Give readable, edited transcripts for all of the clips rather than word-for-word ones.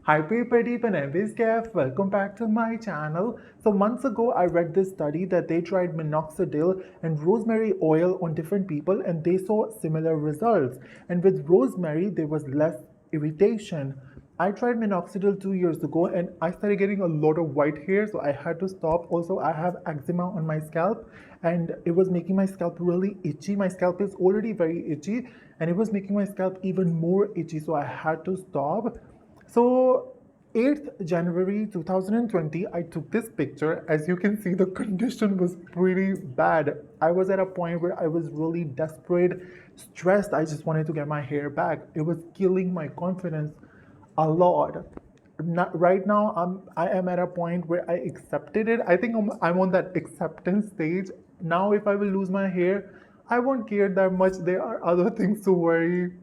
Hi people, and I'm Kaif. Welcome back to my channel. So months ago, I read this study that they tried minoxidil and rosemary oil on different people and they saw similar results. And with rosemary, there was less irritation. I tried minoxidil 2 years ago and I started getting a lot of white hair, so I had to stop. Also, I have eczema on my scalp and it was making my scalp really itchy. My scalp is already very itchy and it was making my scalp even more itchy, so I had to stop. So 8th January 2020, I took this picture. As you can see, the condition was pretty bad. I was at a point where I was really desperate, stressed. I just wanted to get my hair back. It was killing my confidence a lot. Right now, I am at a point where I accepted it. I think I'm on that acceptance stage. Now, if I will lose my hair, I won't care that much. There are other things to worry.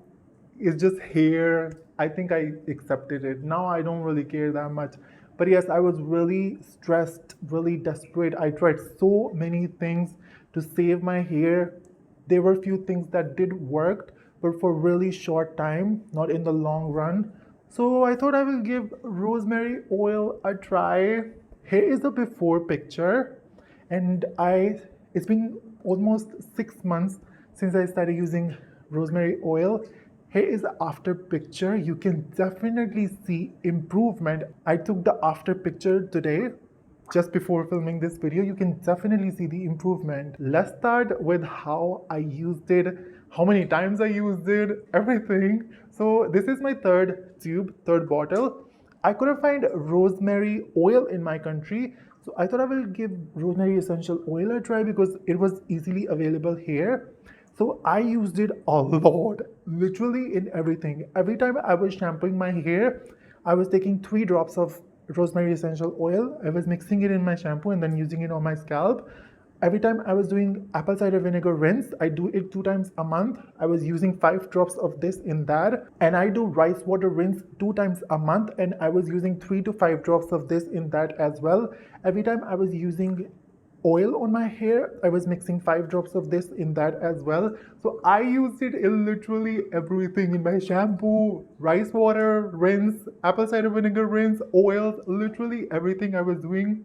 It's just hair. I think I accepted it. Now I don't really care that much. But yes, I was really stressed, really desperate. I tried so many things to save my hair. There were few things that did work, but for really short time, not in the long run. So I thought I will give rosemary oil a try. Here is the before picture, and it's been almost 6 months since I started using rosemary oil. Here is the after picture. You can definitely see improvement. I took the after picture today just before filming this video. You can definitely see the improvement. Let's start with how I used it, how many times I used it, everything. So this is my third tube, third bottle. I couldn't find rosemary oil in my country, so I thought I will give rosemary essential oil a try because it was easily available here. So I used it a lot, literally in everything. Every time I was shampooing my hair, I was taking 3 drops of rosemary essential oil. I was mixing it in my shampoo and then using it on my scalp. Every time I was doing apple cider vinegar rinse, I do it 2 times a month. I was using 5 drops of this in that. And I do rice water rinse 2 times a month and I was using 3 to 5 drops of this in that as well. Every time I was using oil on my hair, I was mixing 5 drops of this in that as well. So I used it in literally everything, in my shampoo, rice water rinse, apple cider vinegar rinse, oils, literally everything I was doing.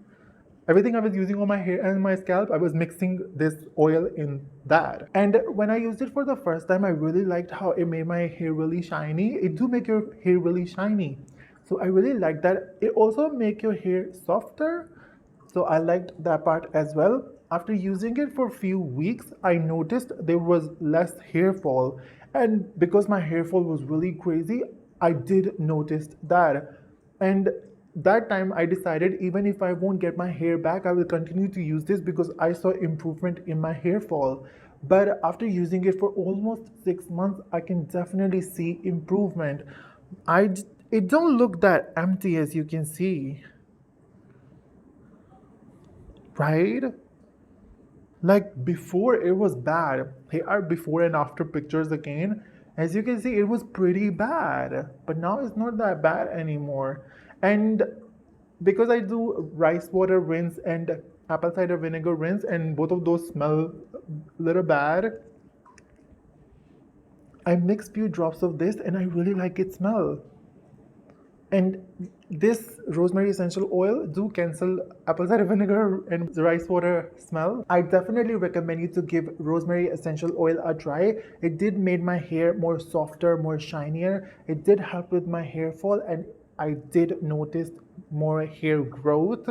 Everything I was using on my hair and my scalp, I was mixing this oil in that. And when I used it for the first time, I really liked how it made my hair really shiny. It do make your hair really shiny. So I really like that. It also make your hair softer. So I liked that part as well. After using it for a few weeks, I noticed there was less hair fall. And because my hair fall was really crazy, I did notice that. And that time I decided even if I won't get my hair back, I will continue to use this because I saw improvement in my hair fall. But after using it for almost 6 months, I can definitely see improvement. It don't look that empty as you can see, right? Like before it was bad. Here are before and after pictures again. As you can see, it was pretty bad, but now it's not that bad anymore. And because I do rice water rinse and apple cider vinegar rinse, and both of those smell a little bad, I mix few drops of this and I really like its smell. And this rosemary essential oil do cancel apple cider vinegar and rice water smell. I definitely recommend you to give rosemary essential oil a try. It did made my hair more softer, more shinier. It did help with my hair fall and I did notice more hair growth.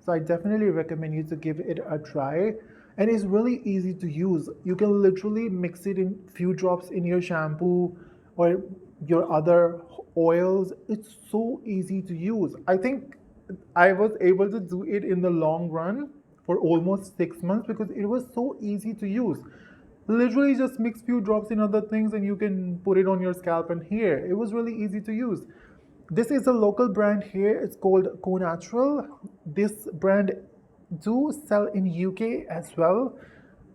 So I definitely recommend you to give it a try. And it's really easy to use. You can literally mix it in few drops in your shampoo or your other oils. It's so easy to use. I think I was able to do it in the long run for almost 6 months because it was so easy to use. Literally just mix few drops in other things and you can put it on your scalp and hair. It was really easy to use. This is a local brand here. It's called Co Natural. This brand do sell in UK as well,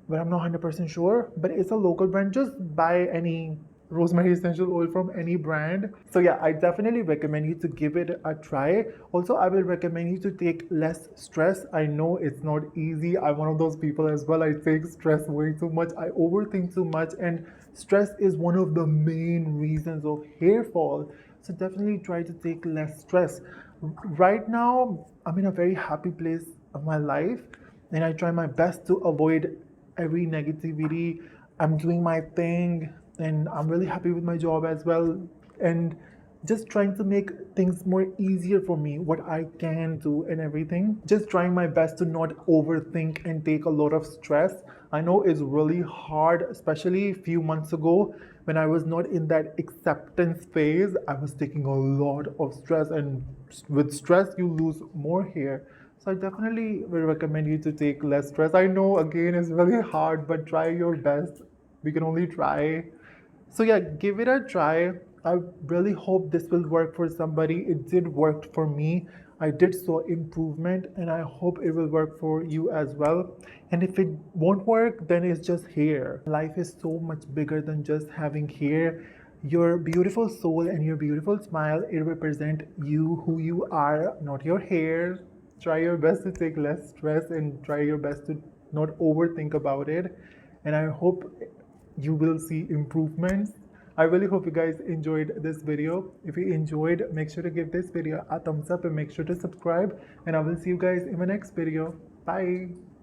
but I'm not 100% sure. But it's a local brand. Just buy any rosemary essential oil from any brand. So yeah, I definitely recommend you to give it a try. Also, I will recommend you to take less stress. I know it's not easy. I'm one of those people as well. I take stress way too much. I overthink too much, and stress is one of the main reasons of hair fall. So definitely try to take less stress. Right now, I'm in a very happy place of my life, and I try my best to avoid every negativity. I'm doing my thing, and I'm really happy with my job as well. And just trying to make things more easier for me, what I can do and everything. Just trying my best to not overthink and take a lot of stress. I know it's really hard, especially a few months ago when I was not in that acceptance phase. I was taking a lot of stress, and with stress you lose more hair. So I definitely will recommend you to take less stress. I know again it's really hard, but try your best. We can only try. So yeah, give it a try. I really hope this will work for somebody. It did work for me. I did saw improvement, and I hope it will work for you as well. And if it won't work, then it's just hair. Life is so much bigger than just having hair. Your beautiful soul and your beautiful smile, it represent you, who you are, not your hair. Try your best to take less stress and try your best to not overthink about it. And I hope you will see improvements. I really hope you guys enjoyed this video. If you enjoyed, make sure to give this video a thumbs up and make sure to subscribe. And I will see you guys in my next video. Bye.